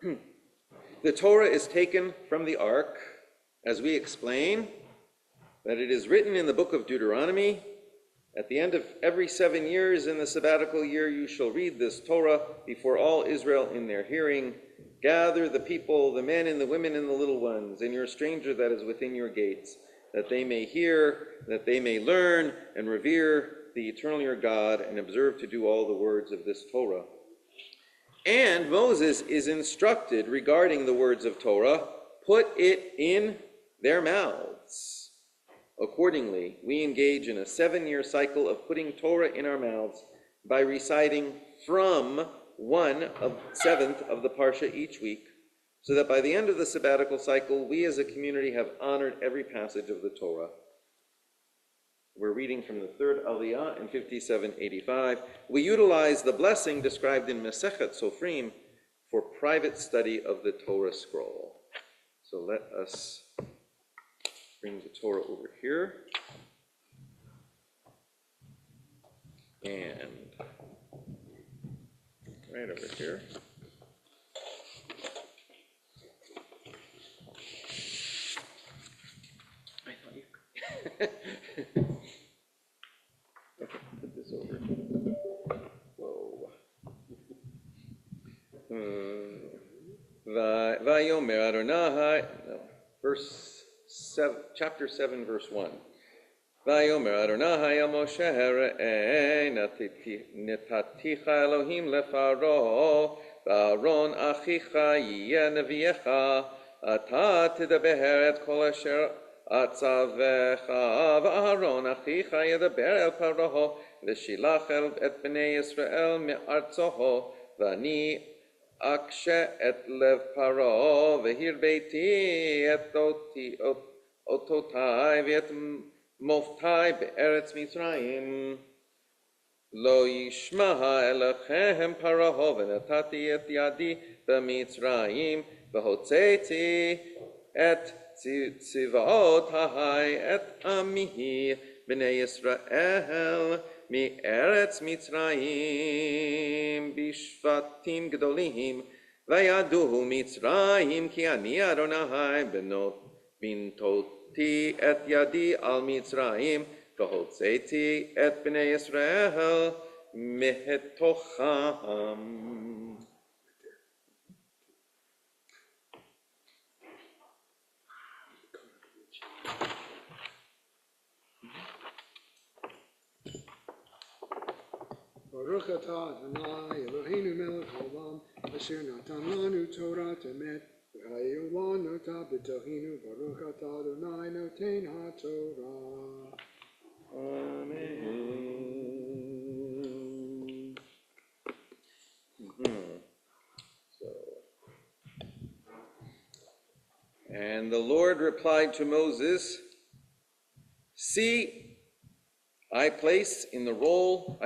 The Torah is taken from the ark, as we explain, that it is written in the book of Deuteronomy, at the end of every 7 years in the sabbatical year, you shall read this Torah before all Israel in their hearing. Gather the people, the men and the women and the little ones, and your stranger that is within your gates, that they may hear, that they may learn and revere the eternal your God, and observe to do all the words of this Torah. And Moses is instructed regarding the words of Torah, put it in their mouths. Accordingly, we engage in a 7-year cycle of putting Torah in our mouths by reciting from 1/7 of the Parsha each week, so that by the end of the sabbatical cycle, we as a community have honored every passage of the Torah. We're reading from the third Aliyah in 5785. We utilize the blessing described in Masechet Sofrim for private study of the Torah scroll. So let us bring the Torah over here. And right over here. I thought you could. Okay, put this over. Whoa. Vayomer Adonai, verse 7, chapter 7, verse 1. Vayomer Adonai el Moshe re'eh netaticha Elohim lefaro v'Aaron achicha yeh neviecha ata tidaber et kol asher atzavecha v'Aaron achicha yedaber el paro v'shilach et bnei Yisrael me'artzoho v'ani akshe et lev paro v'hirbeiti et ototai v'et moftai be'eretz Mitzrayim lo yishma elechem paro v'natati et yadi b'Mitzrayim v'hotzeti et tzivot ha'hai et amihi b'nei Yisrael מארץ מצרים בשבטים גדולים וידעו מצרים כי אני אדוני בנתתי את ידי על מצרים והוצאתי את בני ישראל מתוכם. Baruch atah Adonai Eloheinu melech haolam asher natan lanu Torah temet v'hayu lanu ta b'tohinu Baruch atah Adonai noten haTorah. Amen. And the Lord replied to Moses, see, I place you in the role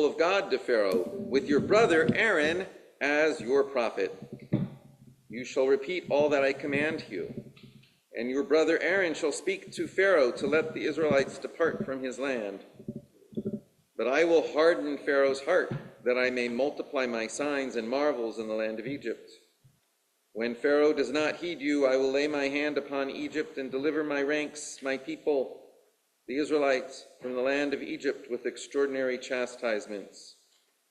of God to Pharaoh, with your brother Aaron as your prophet. You shall repeat all that I command you, and your brother Aaron shall speak to Pharaoh to let the Israelites depart from his land. But I will harden Pharaoh's heart, that I may multiply my signs and marvels in the land of Egypt. When Pharaoh does not heed you, I will lay my hand upon Egypt and deliver my ranks, my people, the Israelites, from the land of Egypt with extraordinary chastisements.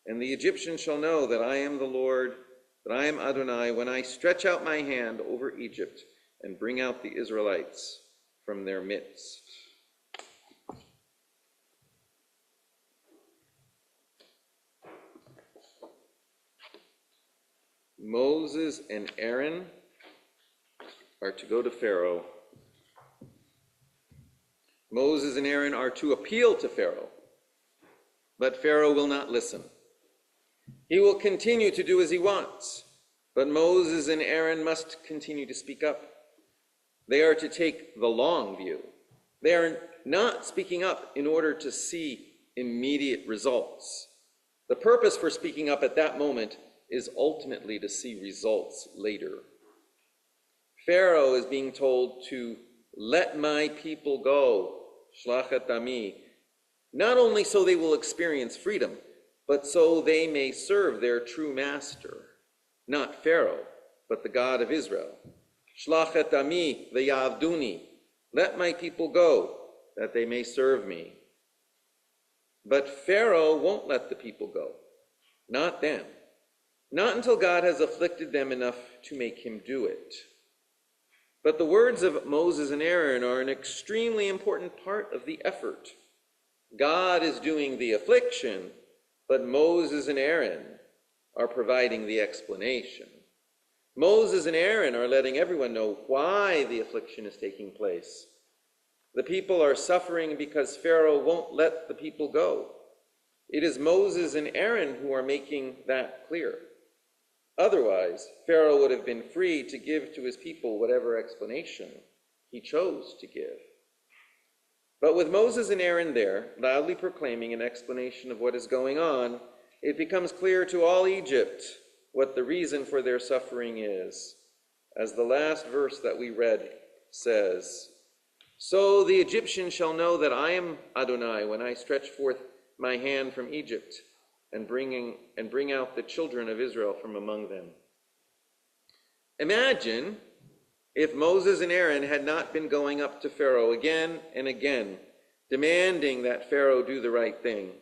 And the Egyptians shall know that I am the Lord, that I am Adonai, when I stretch out my hand over Egypt and bring out the Israelites from their midst. Moses and Aaron are to go to Pharaoh. Moses and Aaron are to appeal to Pharaoh, but Pharaoh will not listen. He will continue to do as he wants, but Moses and Aaron must continue to speak up. They are to take the long view. They are not speaking up in order to see immediate results. The purpose for speaking up at that moment is ultimately to see results later. Pharaoh is being told to let my people go, shlachet ami, not only so they will experience freedom, but so they may serve their true master. not Pharaoh, but the God of Israel. Shlach et ami v'yavduni. Let my people go, that they may serve me. But Pharaoh won't let the people go. Not then. Not until God has afflicted them enough to make him do it. But the words of Moses and Aaron are an extremely important part of the effort. God is doing the affliction, but Moses and Aaron are providing the explanation. Moses and Aaron are letting everyone know why the affliction is taking place. The people are suffering because Pharaoh won't let the people go. It is Moses and Aaron who are making that clear. Otherwise, Pharaoh would have been free to give to his people whatever explanation he chose to give. But with Moses and Aaron there, loudly proclaiming an explanation of what is going on, it becomes clear to all Egypt what the reason for their suffering is. As the last verse that we read says, "So the Egyptians shall know that I am Adonai when I stretch forth my hand from Egypt and bring out the children of Israel from among them." Imagine if Moses and Aaron had not been going up to Pharaoh again and again, demanding that Pharaoh do the right thing.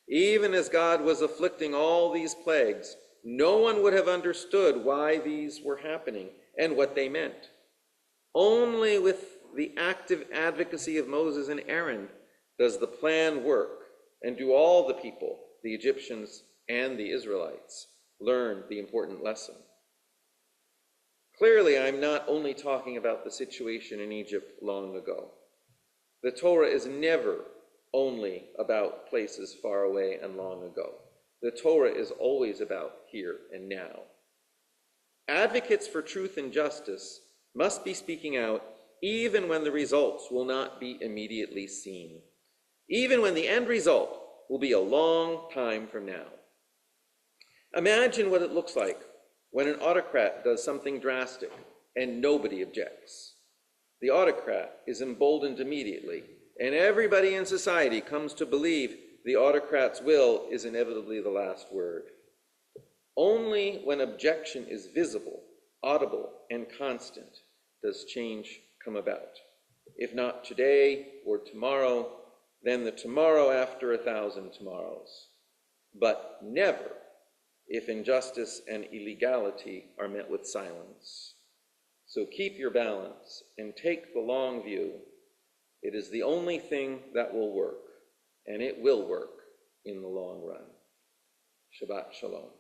Even as God was afflicting all these plagues, no one would have understood why these were happening and what they meant. Only with the active advocacy of Moses and Aaron does the plan work, and do all the people, the Egyptians and the Israelites, learn the important lesson. Clearly, I'm not only talking about the situation in Egypt long ago. The Torah is never only about places far away and long ago. The Torah is always about here and now. Advocates for truth and justice must be speaking out even when the results will not be immediately seen, even when the end result will be a long time from now. Imagine what it looks like when an autocrat does something drastic and nobody objects. The autocrat is emboldened immediately, and everybody in society comes to believe the autocrat's will is inevitably the last word. Only when objection is visible, audible, and constant does change come about. If not today or tomorrow, then the tomorrow after 1,000 tomorrows. But never if injustice and illegality are met with silence. So keep your balance and take the long view. It is the only thing that will work, and it will work in the long run. Shabbat Shalom.